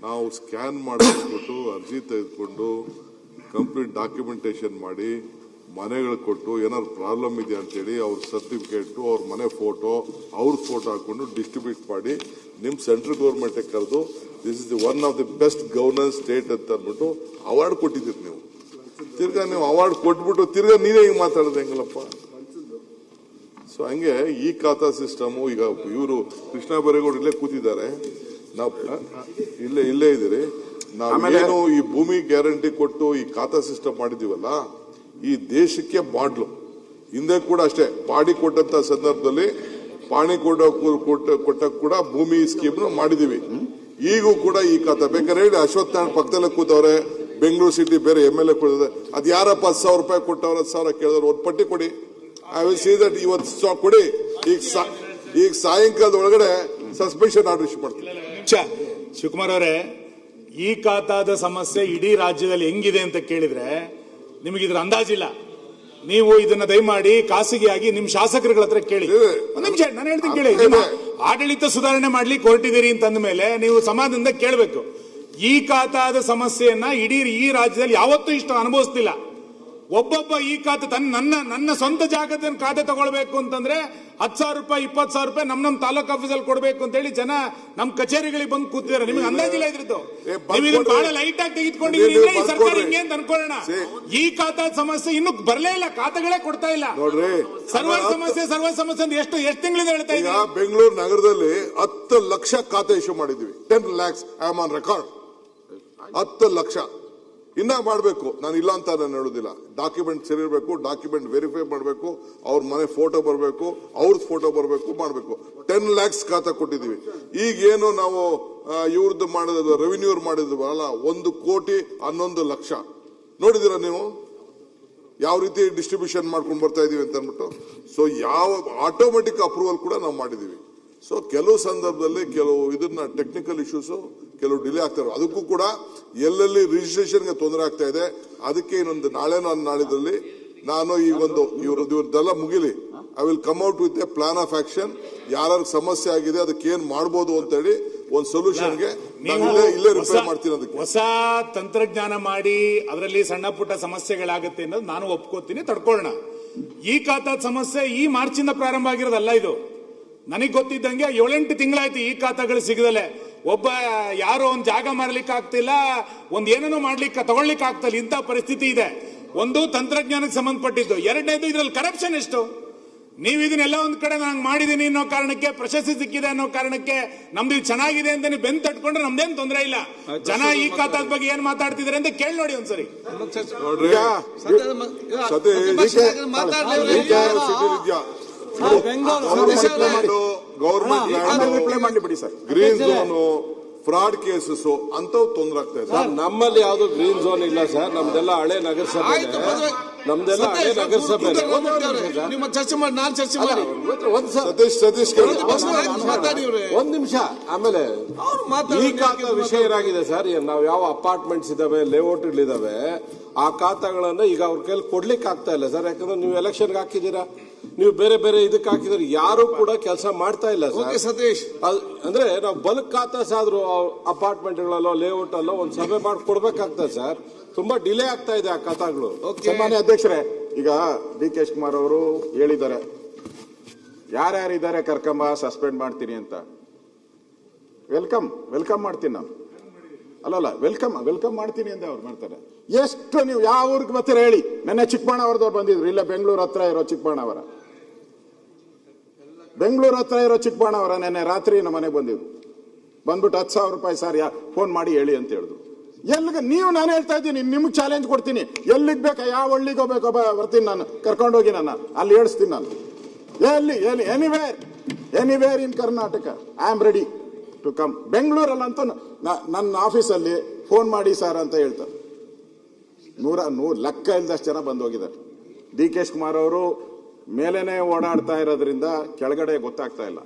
ನಾವು ಸ್ಕ್ಯಾನ್ ಮಾಡಿಬಿಟ್ಟು ಅರ್ಜಿ ತೆಗೆದುಕೊಂಡು ಕಂಪ್ಲೀಟ್ ಡಾಕ್ಯುಮೆಂಟೇಶನ್ ಮಾಡಿ ಮನೆಗಳು ಕೊಟ್ಟು ಏನಾದ್ರು ಪ್ರಾಬ್ಲಮ್ ಇದೆ ಅಂತೇಳಿ ಅವ್ರ ಸರ್ಟಿಫಿಕೇಟ್ ಅವ್ರ ಮನೆ ಫೋಟೋ ಅವ್ರ ಫೋಟೋ ಹಾಕೊಂಡು ಡಿಸ್ಟ್ರಿಬ್ಯೂಟ್ ಮಾಡಿ ನಿಮ್ಮ ಸೆಂಟ್ರಲ್ ಗೌರ್ಮೆಂಟ್ಗೆ ಕರೆದು this is the one of the best governance state ಅಂತ ಅಂದ್ಬಿಟ್ಟು ಅವಾರ್ಡ್ ಕೊಟ್ಟಿದ್ದೀರಿ ನೀವು. ತಿರ್ಗಾ ನೀವು ಅವಾರ್ಡ್ ಕೊಟ್ಬಿಟ್ಟು ತಿರ್ಗಾ ನೀವೇ ಹಿಂಗೆ ಮಾತಾಡೋದು ಹೆಂಗಲ್ಲಪ್ಪ? ಸೊ ಹಂಗೆ ಈ ಖಾತಾ ಸಿಸ್ಟಮ್ ಈಗ ಇವರು ಕೃಷ್ಣ ಬೈರೇಗೌಡ ಇಲ್ಲೇ ಕೂತಿದ್ದಾರೆ, ನಾವು ಇಲ್ಲೇ ಇದ್ದೀರಿ. ನಾವೇನು ಈ ಭೂಮಿ ಗ್ಯಾರಂಟಿ ಕೊಟ್ಟು ಈ ಖಾತಾ ಸಿಸ್ಟಮ್ ಮಾಡಿದೀವಲ್ಲ, ಈ ದೇಶಕ್ಕೆ ಮಾಡ್ಲು. ಹಿಂದೆ ಕೂಡ ಅಷ್ಟೇ, ಪಾಣಿ ಕೊಟ್ಟಂತ ಸಂದರ್ಭದಲ್ಲಿ ಪಾಣಿ ಕೊಟ್ಟ ಕೂಡ ಭೂಮಿ ಸ್ಕೀಮ್ ಮಾಡಿದೀವಿ. ಈಗೂ ಕೂಡ ಈ ಖಾತಾ ಬೇಕಾದ್ರೆ ಹೇಳಿ, ಅಶ್ವತ್ಥ ನಾರಾಯಣ ಪಕ್ಕದಲ್ಲೇ ಕೂತವ್ರೆ, ಬೆಂಗಳೂರು ಸಿಟಿ ಬೇರೆ MLA ಕೊಡಿದ್ರೆ ಅದ್ ಯಾರಪ್ಪ 10,000 ರೂಪಾಯಿ ಕೊಟ್ಟವ್ರ 10,000 ಕೇಳಿದ್ರು ಒಂದು ಪಟ್ಟಿ ಕೊಡಿ. ಐ ವಿಲ್ ಸಿ ದಟ್ ಇವತ್ತು ಕೊಡಿ. ಈಗ ಸಾಯಂಕಾಲದ ಒಳಗಡೆ ಸಸ್ಪೆನ್ಷನ್ ಆರ್ಡರ್ ಇಶ್ಯೂ ಮಾಡ್ತೀನಿ. ಶಿವಕುಮಾರ್ ಅವರೇ, ಈ ಖಾತಾದ ಸಮಸ್ಯೆ ಇಡೀ ರಾಜ್ಯದಲ್ಲಿ ಹೆಂಗಿದೆ ಅಂತ ಕೇಳಿದ್ರೆ ನಿಮಗೆ ಇದ್ರ ಅಂದಾಜಿಲ್ಲ. ನೀವು ಇದನ್ನ ದಯಮಾಡಿ ಖಾಸಗಿಯಾಗಿ ನಿಮ್ ಶಾಸಕರುಗಳ ಹತ್ರ ಕೇಳಿ. ಒಂದ್ ನಿಮಿಷ ನಾನು ಹೇಳ್ತೀನಿ ಕೇಳಿ. ಆಡಳಿತ ಸುಧಾರಣೆ ಮಾಡ್ಲಿಕ್ಕೆ ಹೊರಟಿದ್ದೀರಿ ಅಂತಂದ ಮೇಲೆ ನೀವು ಸಮಾಧಾನದಿಂದ ಕೇಳಬೇಕು. ಈ ಖಾತಾದ ಸಮಸ್ಯೆಯನ್ನ ಇಡೀ ಈ ರಾಜ್ಯದಲ್ಲಿ ಯಾವತ್ತೂ ಇಷ್ಟು ಅನುಭವಿಸ್ತಿಲ್ಲ. ಒಬ್ಬೊಬ್ಬ ಈ ಖಾತೆ ನನ್ನ ಸ್ವಂತ ಜಾಗದ ಖಾತೆ ತಗೊಳ್ಬೇಕು ಅಂತಂದ್ರೆ 10,000 ರೂಪಾಯಿ 20,000 ರೂಪಾಯಿ ನಮ್ ತಾಲೂಕ್ ಆಫೀಸಲ್ಲಿ ಕೊಡ್ಬೇಕು ಅಂತ ಹೇಳಿ ಜನ ನಮ್ ಕಚೇರಿಗಳಿಗೆ ಬಂದು ಕೂತಿದ್ದಾರೆ. ನಿಮ್ಗೆ ಅಂದಾಜಿಲ್ಲ ಇದ್ರದ್ದು. ನೀವು ಬಹಳ ಲೈಟ್ ಆಗಿ ತೆಗೆದುಕೊಂಡಿದ್ರೆ ಈ ಸರ್ಕಾರ ಹಿಂಗೆ ಅಂತ ಅನ್ಕೊಳ್ಳೋಣ. ಈ ಖಾತಾದ ಸಮಸ್ಯೆ ಇನ್ನು ಬರಲೇ ಇಲ್ಲ, ಖಾತೆಗಳೇ ಕೊಡ್ತಾ ಇಲ್ಲ. ನೋಡ್ರಿ, ಸರ್ವರ್ ಸಮಸ್ಯೆ ಅಂತ ಎಷ್ಟು ತಿಂಗಳಿಂದ ಹೇಳ್ತಾ ಇದ್ದೀವಿ. ಬೆಂಗಳೂರು ನಗರದಲ್ಲಿ 10 ಲಕ್ಷ ಖಾತೆ ಇಶ್ಯೂ ಮಾಡಿದ್ವಿ. 10 lakhs I am on record. 10 lakh ಇನ್ನ ಮಾಡಬೇಕು. ನಾನು ಇಲ್ಲ ಅಂತ ನಾನು ಹೇಳುದಿಲ್ಲ. ಡಾಕ್ಯುಮೆಂಟ್ ಸರಿ ಇರಬೇಕು, ಡಾಕ್ಯುಮೆಂಟ್ ವೆರಿಫೈ ಮಾಡಬೇಕು, ಅವ್ರ ಮನೆ ಫೋಟೋ ಬರಬೇಕು, ಅವ್ರದ್ದು ಫೋಟೋ ಬರಬೇಕು, ಮಾಡಬೇಕು. 10 lakhs ಖಾತಾ ಕೊಟ್ಟಿದ್ದೀವಿ. ಈಗೇನು ನಾವು ಇವ್ರದ್ದು ಮಾಡಿದ್ರು, ರೆವಿನ್ಯೂ ಮಾಡಿದ್ವಿ ಅಲ್ಲ, 1,11,00,000 ನೋಡಿದಿರ ನೀವು ಯಾವ ರೀತಿ ಡಿಸ್ಟ್ರಿಬ್ಯೂಷನ್ ಮಾಡ್ಕೊಂಡು ಬರ್ತಾ ಇದೀವಿ ಅಂತ ಅಂದ್ಬಿಟ್ಟು. ಸೊ ಯಾವ ಆಟೋಮೆಟಿಕ್ ಅಪ್ರೂವಲ್ ಕೂಡ ನಾವು ಮಾಡಿದೀವಿ. ಸೊ ಕೆಲವು ಸಂದರ್ಭದಲ್ಲಿ ಕೆಲವು ಇದನ್ನ ಟೆಕ್ನಿಕಲ್ ಇಶ್ಯೂಸ್ ಕೆಲವು ಡಿಲೇ ಆಗ್ತಾರೆ. ಅದಕ್ಕೂ ಕೂಡ ಎಲ್ಲೆಲ್ಲಿ ರಿಜಿಸ್ಟ್ರೇಷನ್ಗೆ ತೊಂದರೆ ಆಗ್ತಾ ಇದೆ, ಅದಕ್ಕೆ ಇನ್ನೊಂದು ನಾಳಿದ್ರಲ್ಲಿ ನಾನು ಈ ಒಂದು ಇವ್ರದ್ದೆಲ್ಲ ಮುಗಿಲಿ, I will come out with a plan of action. ಯಾರು ಸಮಸ್ಯೆ ಆಗಿದೆ ಅದಕ್ಕೆ ಏನ್ ಮಾಡ್ಬೋದು ಅಂತ ಹೇಳಿ ಒಂದು ಸೊಲ್ಯೂಷನ್ಗೆ ಇಲ್ಲೇ ರಿಪ್ಲೈ ಮಾಡ್ತೀನಿ. ಅದಕ್ಕೆ ಹೊಸ ತಂತ್ರಜ್ಞಾನ ಮಾಡಿ ಅದರಲ್ಲಿ ಸಣ್ಣ ಪುಟ್ಟ ಸಮಸ್ಯೆಗಳಾಗುತ್ತೆ ಅನ್ನೋದು ನಾನು ಒಪ್ಕೋತೀನಿ, ತಡ್ಕೊಳ್ಳೋಣ. ಈ ಖಾತಾದ ಸಮಸ್ಯೆ ಈ ಮಾರ್ಚಿಂದ ಪ್ರಾರಂಭ ಆಗಿರೋದಲ್ಲ. ಇದು ನನಗೆ ಗೊತ್ತಿದ್ದಂಗೆ 7-8 ತಿಂಗಳಾಯ್ತು ಈ ಖಾತಾಗಳು ಸಿಗದಲೆ. ಒಬ್ಬ ಯಾರೋ ಒಂದ್ ಜಾಗ ಮಾರ್ಲಿಕ್ಕೆ ಆಗ್ತಿಲ್ಲ, ಒಂದ್ ಏನೇನೋ ಮಾಡ್ಲಿಕ್ಕೆ ತಗೊಳ್ಲಿಕ್ಕೆ ಆಗ್ತಿಲ್ಲ. ಇಂಥ ಪರಿಸ್ಥಿತಿ ಇದೆ. ಒಂದು ತಂತ್ರಜ್ಞಾನಕ್ಕೆ ಸಂಬಂಧಪಟ್ಟಿದ್ದು, ಎರಡನೇದು ಇದ್ರಲ್ಲಿ ಕರಪ್ಷನ್ ಎಷ್ಟು. ನೀವು ಇದನ್ನೆಲ್ಲ ಒಂದ್ ಕಡೆ ನಾನು ಮಾಡಿದೀನಿ ಅನ್ನೋ ಕಾರಣಕ್ಕೆ, ಪ್ರಶಸ್ತಿ ಸಿಕ್ಕಿದೆ ಅನ್ನೋ ಕಾರಣಕ್ಕೆ, ನಮ್ದು ಚೆನ್ನಾಗಿದೆ ಅಂತ ನೀವು ಬೆಂದು ತಟ್ಕೊಂಡ್ರೆ ನಮ್ದೇನ್ ತೊಂದರೆ ಇಲ್ಲ. ಜನ ಈ ಖಾತಾದ ಬಗ್ಗೆ ಏನ್ ಮಾತಾಡ್ತಿದಾರೆ ಅಂತ ಕೇಳಿ ನೋಡಿ ಒಂದ್ಸರಿ. Government green zone fraud cases ಅಂತವ್ ತೊಂದರೆ ಆಗ್ತಾ ಇದೆ. ನಮ್ಮಲ್ಲಿ ಯಾವ್ದು ಗ್ರೀನ್ ಝೋನ್ ಇಲ್ಲ ಸರ್. ನಮ್ದೆಲ್ಲ ಹಳೆ ನಗರಸಭೆ, ನಮ್ದೆಲ್ಲ ಹಳೆ ನಗರಸಭೆ. ಚರ್ಚೆ ಮಾಡಿ, ನಾನು ಚರ್ಚೆ ಮಾಡಿ. ಸತೀಶ್ ಒಂದ್ ನಿಮಿಷ. ಆಮೇಲೆ ಈ ಖಾತಾ ವಿಷಯ ಏನಾಗಿದೆ ಸರ್, ನಾವು ಯಾವ ಅಪಾರ್ಟ್ಮೆಂಟ್ಸ್ ಇದಾವೆ, ಲೇಔಟ್ಗಳಿದಾವೆ, ಆ ಖಾತಾಗಳನ್ನ ಈಗ ಅವ್ರ ಕೈಲಿ ಕೊಡ್ಲಿಕ್ಕೆ ಆಗ್ತಾ ಇಲ್ಲ ಸರ್. ಯಾಕಂದ್ರೆ ನೀವು ಎಲೆಕ್ಷನ್ಗೆ ಹಾಕಿದೀರಾ, ನೀವು ಬೇರೆ ಬೇರೆ ಇದಕ್ಕೆ ಹಾಕಿದ್ರೆ ಯಾರು ಕೂಡ ಕೆಲಸ ಮಾಡ್ತಾ ಇಲ್ಲ ಸರ್. ಸತೀಶ್, ಅಂದ್ರೆ ನಾವು ಬಲ್ಕ್ ಖಾತಾಸ್ ಆದ್ರೂ ಅಪಾರ್ಟ್ಮೆಂಟ್ಗಳಲ್ಲೋ ಲೇಔಟ್ ಅಲ್ಲೋ ಒಂದ್ ಸಭೆ ಮಾಡಿ ಕೊಡ್ಬೇಕಾಗ್ತದೆ ಸರ್. ತುಂಬಾ ಡಿಲೇ ಆಗ್ತಾ ಇದೆ ಆ ಖಾತಾಗಳು. ಸನ್ಮಾನ್ಯ ಅಧ್ಯಕ್ಷರೇ, ಈಗ DK ಶಿವಕುಮಾರ್ ಅವರು ಹೇಳಿದ್ದಾರೆ, ಯಾರ್ಯಾರಿದ್ದಾರೆ ಕರ್ಕೊಂಬ ಸಸ್ಪೆಂಡ್ ಮಾಡ್ತೀನಿ ಅಂತ. ವೆಲ್ಕಮ್ ಮಾಡ್ತೀನಿ ನಾನು. ಅಲ್ಲಲ್ಲ, ವೆಲ್ಕಮ್ ಮಾಡ್ತೀನಿ ಅಂತ ಅವ್ರು ಮಾಡ್ತಾರೆ. ಎಷ್ಟು ನೀವು ಯಾವ ಊರಿಗೆ ಬರ್ತೀರ ಹೇಳಿ. ನೆನ್ನೆ ಚಿಕ್ಕಬಳ್ಳಾಪುರದವ್ರು ಬಂದಿದ್ರು, ಇಲ್ಲ ಬೆಂಗಳೂರು ಹತ್ರ ಇರೋ ಚಿಕ್ಕಬಳ್ಳಾಪುರ ನೆನ್ನೆ ರಾತ್ರಿ ನಮ್ಮ ಮನೆಗೆ ಬಂದಿದ್ರು. ಬಂದ್ಬಿಟ್ಟು 10,000 ರೂಪಾಯಿ ಸರ್ ಫೋನ್ ಮಾಡಿ ಹೇಳಿ ಅಂತ ಹೇಳಿದ್ರು. ಎಲ್ಲಿಗೆ ನೀವು, ನಾನು ಹೇಳ್ತಾ ಇದ್ದೀನಿ, ನಿಮ್ಗೆ ಚಾಲೆಂಜ್ ಕೊಡ್ತೀನಿ. ಎಲ್ಲಿಗೆ ಬೇಕಾ, ಯಾವ ಹಳ್ಳಿಗೆ ಹೋಗ್ಬೇಕೋ ಬರ್ತೀನಿ ನಾನು, ಕರ್ಕೊಂಡೋಗಿ ನಾನು ಅಲ್ಲಿ ಹೇಳಿಸ್ತೀನಿ. ನಾನು anywhere in Karnataka I am ready to come. ಬೆಂಗಳೂರಲ್ಲಂತೂ ನನ್ನ ಆಫೀಸಲ್ಲಿ ಫೋನ್ ಮಾಡಿ ಸರ್ ಅಂತ ಹೇಳ್ತಾರೆ. 100 ಲೆಕ್ಕ ಇಲ್ದಷ್ಟು ಜನ ಬಂದು ಹೋಗಿದ್ದಾರೆ. DK ಶಿವಕುಮಾರ್ ಅವರು ಮೇಲೇನೆ ಓಡಾಡ್ತಾ ಇರೋದ್ರಿಂದ ಕೆಳಗಡೆ ಗೊತ್ತಾಗ್ತಾ ಇಲ್ಲ.